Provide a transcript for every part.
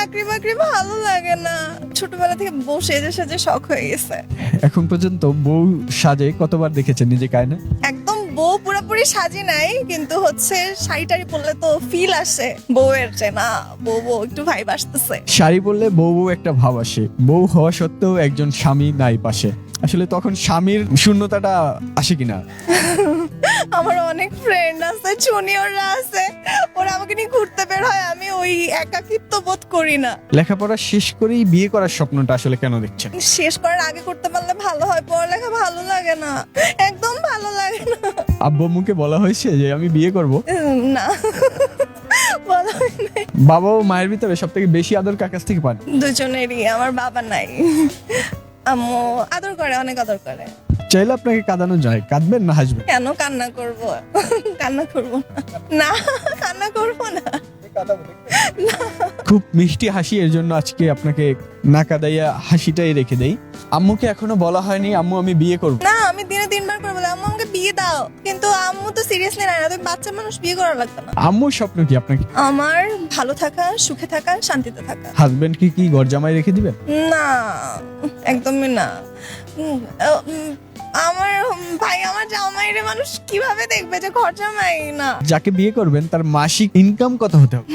চাকরি বাকরি ভালো লাগে না, ছোটবেলা থেকে বউ সেজে সেজে শখ হয়ে গেছে। এখন পর্যন্ত বউ সাজে কতবার দেখেছেন নিজে কায়না? একদম বউ পুরোপুরি সাজি নাই, কিন্তু হচ্ছে শাড়ি টাড়ি পরলে তো ফিল আসে বউয়ের, যে না বউ বউ একটু ভাইব আসতেছে। শাড়ি পরলে বউ বউ একটা ভাব আসে, বউ হওয়া সত্ত্বেও একজন স্বামী নাই পাশে, আসলে তখন স্বামীর শূন্যতাটা আসে কিনা? আমার অনেক ফ্রেন্ড আছে, জুনিয়ররা আছে, ওরা আমাকে নিয়ে ঘুরতে বের হয়, আমি ওই একাকিত্ব বোধ করি না। লেখাপড়া শেষ করেই বিয়ে করার স্বপ্নটা আসলে কেন দেখছেন? শেষ করার আগে করতে পারলে ভালো হয়, পড়ালেখা ভালো লাগে না, একদম ভালো লাগে না। আব্বু আম্মুকে বলা হয়েছে যে আমি বিয়ে করব? না বলা হয় নাই। বাবা ও মায়ের ভিতরে সব থেকে বেশি আদর কার কাছ থেকে পান? দুজনেরই। আমার বাবা নাই, আম্মু আদর করে, অনেক আদর করে। চাইলে আপনাকে কাঁদানো যায়, কাঁদবেন না হাসবেন? কেন কান্না করব? কান্না করব না, কান্না করব না। খুব মিষ্টি হাসি, এর জন্য আজকে আপনাকে না কাঁদাইয়া হাসিটাই রেখে দেই। আম্মুকে এখনো বলা হয়নি আম্মু আমি বিয়ে করব? না, আমি দিনে 3 বার করে বলি আম্মু আমাকে বিয়ে দাও, কিন্তু আম্মু তো সিরিয়াসলি নেয় না। তুমি বাচ্চা মানুষ, বিয়ে করা লাগবে না। আম্মুর স্বপ্ন কি আপনাকে? আমার ভালো থাকা, সুখে থাকা, শান্তিতে থাকা। হাজবেন্ডকে কি ঘর জামাই রেখে দিবেন? না, একদমই না। আমার ভাই, আমার জামাইরে মানুষ কিভাবে দেখবে যে ঘর জামাই না? যাকে বিয়ে করবেন তার মাসিক ইনকাম কত হতে হবে?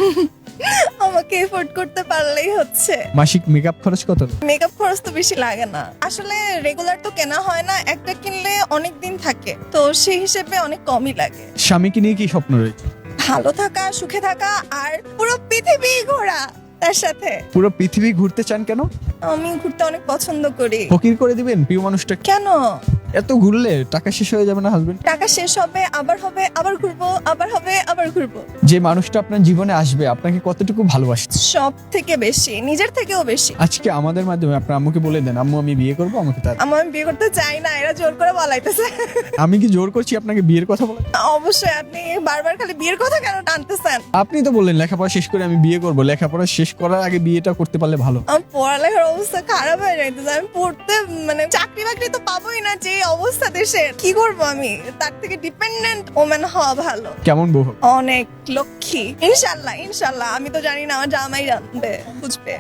আমাকে এফোর্ড করতে পারলেই হচ্ছে। মাসিক মেকআপ খরচ কত? মেকআপ খরচ তো বেশি লাগে না, আসলে রেগুলার তো কেনা হয় না, একটা কিনলে অনেক দিন থাকে, তো সেই হিসেবে অনেক কমই লাগে। স্বামীকে নিয়ে কি স্বপ্ন রয়েছে? ভালো থাকা, সুখে থাকা, আর পুরো পৃথিবী ঘোরা তার সাথে। পুরো পৃথিবী ঘুরতে চান কেন? আমি ঘুরতে অনেক পছন্দ করি। ফকির করে দিবেন প্রিয় মানুষটা? কেন? এত ঘুরলে টাকা শেষ হয়ে যাবে না হাজবেন্ড? টাকা শেষ হবে, আবার হবে, আবার ঘুরবো, আবার হবে, আবার ঘুরবো। যে মানুষটা আপনার জীবনে আসবে আপনাকে কতটুকু ভালোবাসে? সব থেকে বেশি, নিজের থেকেও বেশি। আজকে আমাদের মাধ্যমে আপনার আম্মুকে বলে দেন আম্মু আমি বিয়ে করবো, আমাকে তার। আমি বিয়ে করতে চাই না, এরা জোর করে বলাইতেছে। আমি কি জোর করছি আপনাকে বিয়ের কথা বলে? অবশ্যই, আপনি বারবার খালি বিয়ের কথা কেন টানতেছেন? আপনি তো বললেন লেখাপড়া শেষ করে আমি বিয়ে করবো, লেখাপড়া শেষ করার আগে বিয়েটা করতে পারলে ভালো। আমার পড়ালেখার অবস্থা খারাপ হয়ে যাইতেছে, আমি পড়তে মানে চাকরি বাকরি তো পাবোই না, যে অবস্থা দেশের, কি করবো আমি? তার থেকে ডিপেন্ডেন্ট ওমেন হওয়া ভালো। কেমন বউ হবে? অনেক লক্ষ্মী, ইনশাল্লাহ ইনশাল্লাহ। আমি তো জানি না, আমার জামাই জানবে, বুঝবে।